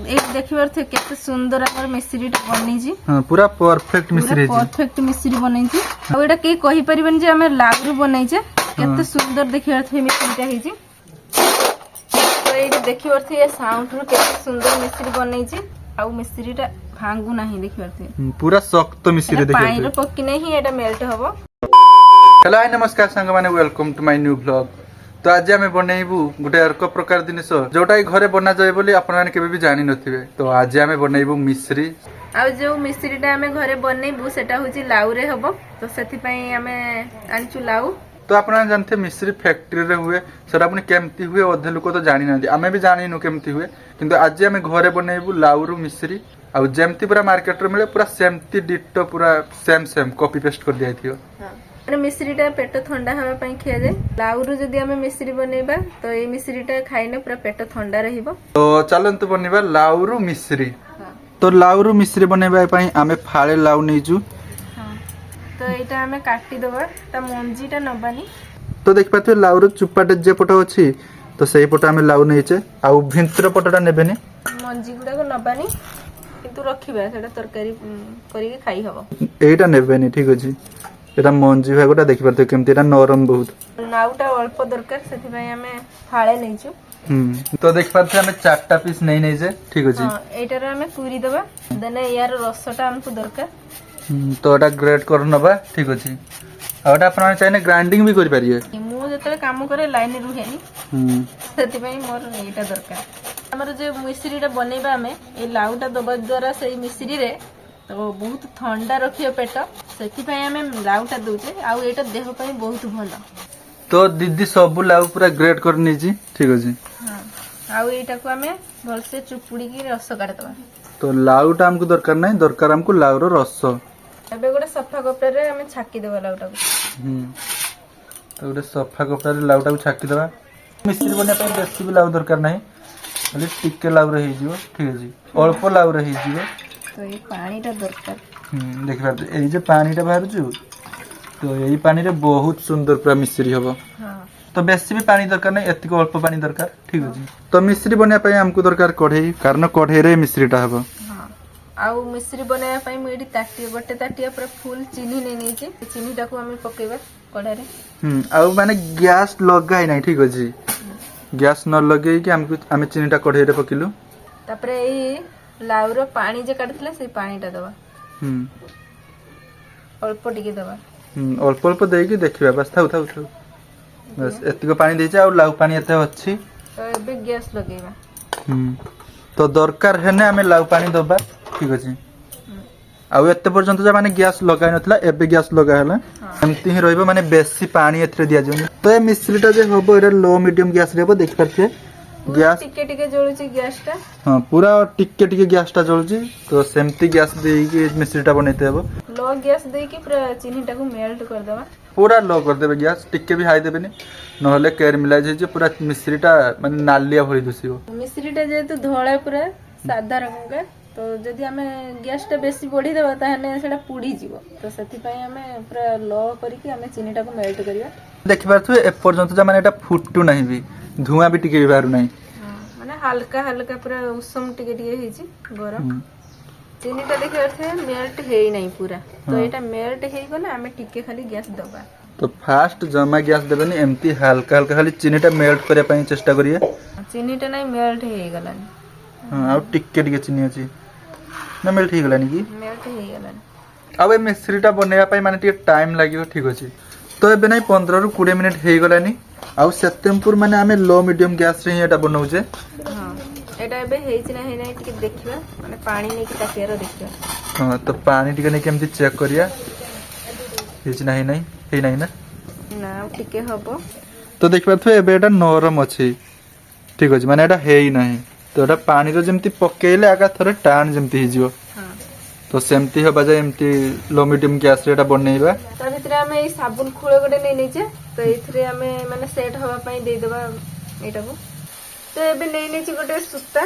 एक देखिबार थे केते सुंदर हमर मिश्रीटा बनै छी। हां पूरा परफेक्ट मिश्री छी। परफेक्ट मिश्री बनै छी। आ एटा के कहि परिबन जे हमें लाउरू बनै छै केते सुंदर देखिबार थे मिश्रीटा हे छी। तो ए देखिबार थे साउंड रो केते सुंदर मिश्री बनै छी। आ मिश्रीटा भांगू नाही देखिबार थे। पूरा सख्त मिश्री देखिबार थे। पानी रो पक्की नहीं एटा मेल्ट हबो। हेलो हाय नमस्कार संग माने welcome to my new blog. तो आज आम बनईबू गोटे अर्क प्रकार जिनिस जोटा घरे बना जाए बोली आपण माने केबे भी जानि नथिबे। तो आज आम बनईबू मिश्री। आ जो मिश्रीटा आमे घरे बनईबू सेटा होची लाउ रे हबो। तो सेति पई आमे आनचू लाउ। तो आपण जानते मिश्री फैक्ट्री रे हुए सेटा अपने केमती हुए अधे लोक तो जानि नांती आमे भी जानिनु केमती हुए किंतु आज आम घरे बनईबू लाउरू मिश्री आ जेमती पूरा मार्केट रे मिले पूरा सेमती डिटो पूरा सेम सेम कॉपी पेस्ट कर दिया थियो। मिश्रीटा पेट ठंडा हवा पई खिया जाए। लाउरू जदी आमे मिश्री बनेबा तो ए मिश्रीटा खाइने पूरा पेट ठंडा रहिबो। तो चलंतु बनेबा लाउरू मिश्री। तो लाउरू मिश्री बनेबा पई आमे फाळे लाउ नेजु। तो एटा आमे काटी दबा ता मंजीटा नबानी। तो देख पाथे लाउरू चुपाटे जे पट अछि तो सेही पट आमे लाउ नेचे आ भिंतर पटटा नेबेनी मंजी गुडा को नबानी किंतु रखिबा सेटा तरकारी करी के खाई हबो। एटा नेबेनी ठीक अछि। एटा मंजी भागोटा देखि पारते केमती एटा नरम बहुत नाउटा अल्प दरकार सेति भाई हमें फाळे नेचु। तो देख पारते हमें चारटा पीस नै जे ठीक अछि। हां एटार हमें कुरी दबा देने यार रसटा हमको दरकार। तो एटा ग्रेट कर नबा ठीक अछि। आ एटा अपन चाइने ग्राइंडिंग भी करि पारिए। मु जतले काम करे लाइन रुहेनी सेति भाई मोर एटा दरकार। हमर जे मिश्रीटा बनेबा हमें ए लाउटा दबा द्वारा सेही मिश्री रे तो बहुत ठंडा रखियो पेट सेति पई हमें लाउटा दोचे आ एटा देह पई बहुत भलो। तो दीदी सब लाउ पूरा ग्रेट कर नीची ठीक अछि। हां आ एटा को हमें भल से चुपुड़ी की रस काट दबा। तो लाउटा हमको दरकार नै दरकार हमको लाउ रो रस। एबे गोटे सफा कपड़ा रे हमें छाकी देबा लाउटा को। तो गोटे सफा कपड़ा रे लाउटा को छाकी देबा। मिश्री बने पई बेसी भी लाउ दरकार नै खाली टिके लाउ रही जिवो ठीक अछि। अल्प लाउ रही जिवो। तो ये पानीटा दरकार। देख पार ए जे पानीटा बाहर छु तो एई पानी रे बहुत सुंदर पूरा मिश्री हबो। हां तो बेसी भी पानी दरकार नै एतिको अल्प पानी दरकार ठीक अछि। तो मिश्री बने पई हमको दरकार कढ़ई कारण कढ़ई रे मिश्रीटा हबो। हां आउ मिश्री बने पई मेडी ताटिया गोटे ताटिया पूरा फुल चीनी नै नै छी चीनीटा को हम पकेबा कढ़ा रे। आउ माने गैस लगाई नै ठीक अछि। गैस न लगेई कि हम चीनीटा कढ़ई रे पकिलु तापरे एई लाउरो पानी जे काटथिला से पानीटा दबा। अल्प टिके दबा। अल्प अल्प देई कि देखिबा बस थाउ थाउ थाउ बस एतिको पानी देइछा आ लाउ पानी एते अछि। तो एबे गैस लगेबा। तो दरकार हेने हमें लाउ पानी दबा ठीक अछि। आ एते पर्यंत जे माने गैस लगाइ नथला एबे गैस लगा हला एमती ही रहइबो माने बेसी पानी एथरे दिया जोनी। तो ए मिश्रीटा जे होबो एटा लो मीडियम गैस रेबो देख पारछे गैस टिके टिके जळुची गैसटा। हां पूरा टिके टिके गैसटा जळुची तो सेमती गैस देई कि मिश्रीटा बनैते हेबो। लो गैस देई कि पूरा चीनीटा को मेल्ट कर देबा। पूरा लो कर देबे गैस टिके भी हाई देबेनी नहले कैरमलाइज हे जे पूरा मिश्रीटा माने नालिया भरी दुसिबो। मिश्रीटा जे तो धोळा पूरा सादा रंगा तो जदी हमें गैसटा बेसी बढ़ी देबा ताहने सेटा पुडी जीवो तो सेति पई हमें पूरा लो करी कि हमें चीनीटा को मेल्ट करिया। देखि पारथु ए पर्यंत जे माने एटा फुटू नाही भी धुआं भी टिके बाहर नाही। माने हल्का हल्का पूरा उष्म टिके टिके हेची गरम चीनीटा देखि अर्थे मेल्ट हेई नाही पूरा। तो एटा मेल्ट हेई गले हमें टिके खाली गैस दबा। तो फास्ट जमा गैस देबेनी एमती हल्का हल्का खाली चीनीटा मेल्ट करे पई चेष्टा करिए। चीनीटा नाही मेल्ट हेई गलानी। हां आ टिके टिके चीनी अछि ना मेल्ट हेई गलानी कि मेल्ट हेई गलानी। अब ए मिश्रीटा बनेया पई माने टिके टाइम लागियो ठीक अछि। तो एबे नाही 15 रु 20 मिनिट हेई गलानी आउ सेप्टेम्बर माने हमें लो मीडियम गैस रे एटा बनाउजे। हां एटा एबे हेइछि ना हेइ नाही टिके देखिबा माने पानी नै कि ताकियारो देखिबा। हां तो पानी टिके नै केमति चेक करिया हेइछि ना हेइ नाही ना ना टिके हबो। तो देख पाथु एबे एटा नरम अछि ठीक अछि माने एटा हेइ नाही तो एटा पानी रो जेमति पकेइले आगा थरे टान जेमति हिजियो। हां तो सेमति हबा जे एमति लो मीडियम गैस रे एटा बनेइबा। त भितरे हमें ए साबुन खुळे गडे नै नेचे तो एथरे हमें माने सेट हवा पई दे देबा एटा को। तो एबे नै नेची गोटे सूता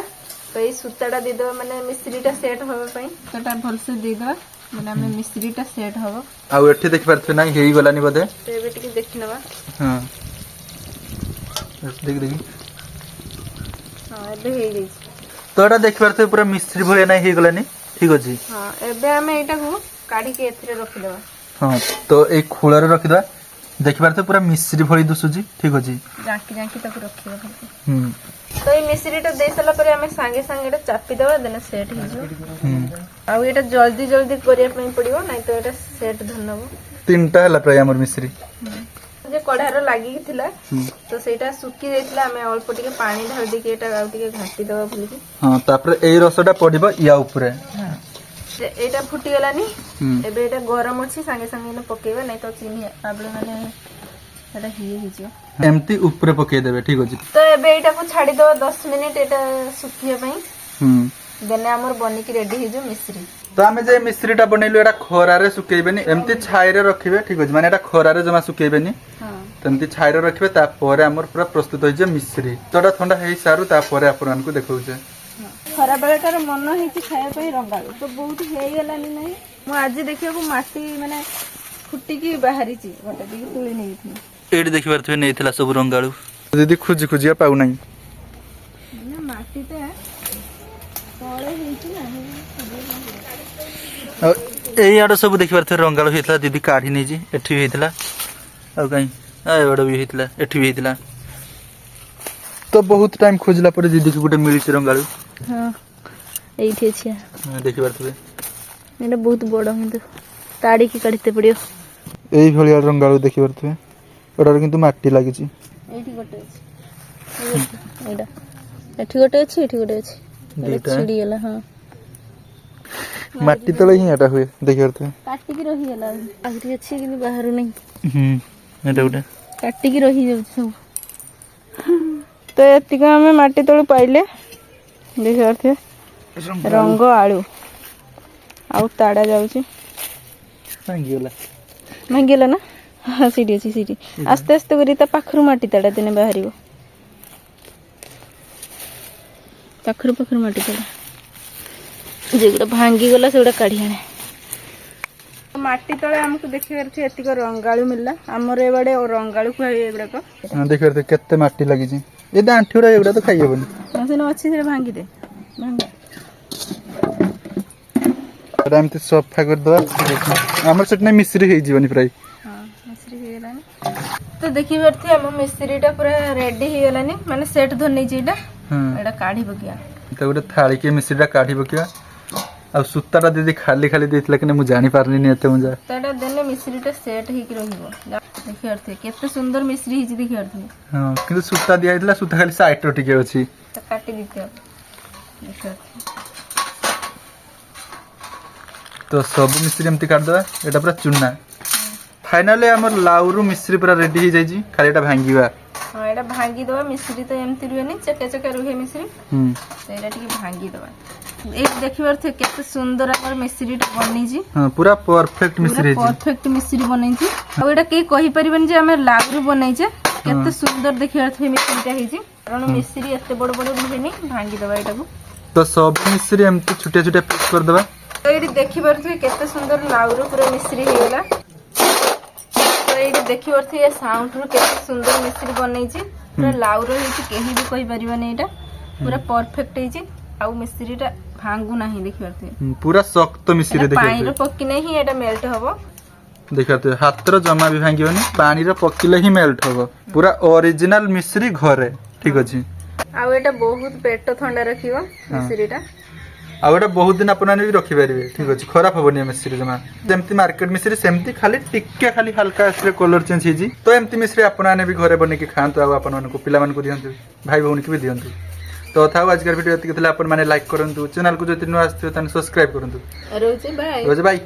तो ए सूताटा दे देबा माने मिश्रीटा सेट हवा पई सेटा भल से दे देबा माने हमें मिश्रीटा सेट हबो। आ एठी देख पारथे ना हेई गलानी बदे तो एबे टिके देखिनबा। हां देख देखि हां एबे हेई गई तो एटा देखबार तो पूरा मिस्त्री भलिया नहीं हे गलानी ठीक अछि। हां एबे हमें एटा को काढी के एथरे रखि देबा। हां तो ए खोलारे रखि दवा देखबार तो पूरा मिस्त्री भली दुसुजी ठीक अछि। जाकी जाकी तक रखिबा खाली। तो ये मिश्रीटा दे साला पर हमें संगे संगे एटा चापी देबा देना सेट हो जो। आ एटा जल्दी जल्दी करिया पई पड़ियो नै तो एटा सेट धनबो। तीनटा हला प्राय हमर मिस्त्री जे कढ़ार लागी थिला तो सेटा सुकी देथिला हमें अल्प टिके पानी ढाल दे के एटा आउ टिके घाटी देबा भली की। हां तापर ए रसटा पडिबो या ऊपरे। हां एटा फुटी गलानी एबे एटा गरम अछि संगे संगे न पकेबा नै तो चीनी आबले माने एटा ही जो एमती ऊपरे पके देबे ठीक अछि। तो एबे एटा को छाडी देबा 10 मिनिट एटा सुकिया पई देने हमर बनी की रेडी हे जो मिश्री। तो आमे जे मिश्रीटा बनैलु एटा खरारे सुकेइबेनी एमती छाइरे रखिबे ठीक अछि माने एटा खरारे जमा सुकेइबेनी। हां तमती छाइरे रखिबे ता परे हमर पूरा प्रस्तुत होई जे मिश्री तोडा ठंडा हेई सारू ता परे आपन को देखौ जे खरा बेलटार मन है खाया पे रंगालु तो बहुत हे गलानी नहीं मु आज देखियो को माटी माने फुटी की बाहरी ची गोटे दिके तुली नहीं थी एडी देखिबार थवे नेथिला सब रंगालु दीदी खुजी खुजिया पाउ नाही ना माटी ते तळे हेची ना एई आडो सब देखिबार थवे रंगालु हेतला दीदी काढी नै जी एठी हेतला आ काई आ एडो भी हेतला एठी भी हेतला तो बहुत टाइम खोजला पर दीदी के गुटे मिली रंगालु। हां एठी अछि देखिबार थवे एटा बहुत बडा हिंद ताड़ी की काढते पड़ियो एई भलिया रंगालु देखिबार थवे एडार किंतु माटी लागि छी एठी गोटे अछि एडा एठी गोटे अछि एटा छिड़ी गेला। हां माटी तले ही एटा हुए देखिबार थवे काटी की रही गेला आगरी अछि कि बाहर नहीं एटा गुटे काटी की रही जाउ सब। तो एतिक हमें माटी तलू पाइले देखिबार थे रंग आलू आउ ताड़ा जाउची भांगी गेला भांगी गेला ना। हां सीडी अछि सीडी आस्ते आस्ते करी ता पाखरु माटी ताड़ा दिने बाहरिबो पाखरु माटी ताड़ा जेगुडा भांगी गला सेगुडा काढी आने माटी तळे हमकु देखिबार थे एतिक रंगाळू मिलला हमर एबाडे रंगाळू खाइ एबडा को। हां देखिबार थे केते माटी लागि छी ए दांठीरा एगुडा तो खाइ हेबनी मसिन अछि से भांगी दे भांगी एमती सफा कर दवा हमर सेट नै मिश्री हे जीवनी प्राय। हां मिश्री हे गेलानी तो देखिबार थे हम मिश्रीटा पूरा रेडी हे गेलानी माने सेट धर नै जेटा एडा काढी बकिया तो गुटे थाली के मिश्रीटा काढी बकिया आ सुत्ताटा दीदी खाली खाली देथिला कि मु जानि पारनी ने एते मुजा ताडा देने मिश्रीटा सेट हे कि रहिबो देखिबार थे केते सुंदर मिश्री हे देखिबार थे। हां किंतु सुत्ता दिया हितला सुत्ता खाली साइड रो टिके अछि तो काटी दिते देखिबार तो सब मिश्री एमती काट दवा एटा पूरा चुन्ना फाइनली हमर लाउरू मिश्री पूरा रेडी हे जाई छी खाली एटा भांगीबा। हां एटा भांगी दवा मिश्री तो एमती रुहेनी चके चके रुहे मिश्री तो एटा टिके भांगी दवा एक देखिबार थे केते सुंदर हमर मिश्रीटा बनी छी। हां पूरा परफेक्ट मिश्री हे परफेक्ट मिश्री बनै छी आ एटा के कहि परिबन जे हमें लाउरू बनै छे केते सुंदर देखिबार थे मिश्रीटा हे छी कारण मिश्री एते बड़ बड़ रुहेनी भांगी दवा एटा को तो सब मिश्री एमती छोटे छोटे पीस कर दवा। तो ये देखिबार थे केते सुंदर लाउरू पूरा मिश्री हे गेला तो ये देखिबार थे साउंड रो केते सुंदर मिश्री बनै छी पूरा लाउरू हे छी केही भी कहि परिबन एटा पूरा परफेक्ट हे छी आ मिश्रीटा भांगू नाही देखिबार थे पूरा सख्त मिश्री देखिबार पानी रो पक्की नहीं एटा मेल्ट हबो देखिबार थे हाथ रो जमा भी भांगीबनी पानी रो पक्कीले ही मेल्ट हबो पूरा ओरिजिनल मिश्री घरे ठीक अछि। आ एटा बहुत पेट ठंडा रखिबो मिश्रीटा आ एटा बहुत दिन आपनाने भी रखि परिबे ठीक अछि खराब हबनी मिश्री जमा जेमती मार्केट मिश्री सेमती खाली टिक्के खाली हल्का से कलर चेंज हिजी तो एमती मिश्री आपनाने भी घरे बने के खांतु आ आपन मन को पिला मन को दियंतु भाई बहन के भी दियंतु। तो था आज का वीडियो एतिक थला आपन माने लाइक करंतु चैनल को जति नु आस्थियो तने सब्सक्राइब करंतु रोजे बाय रोजे बाय।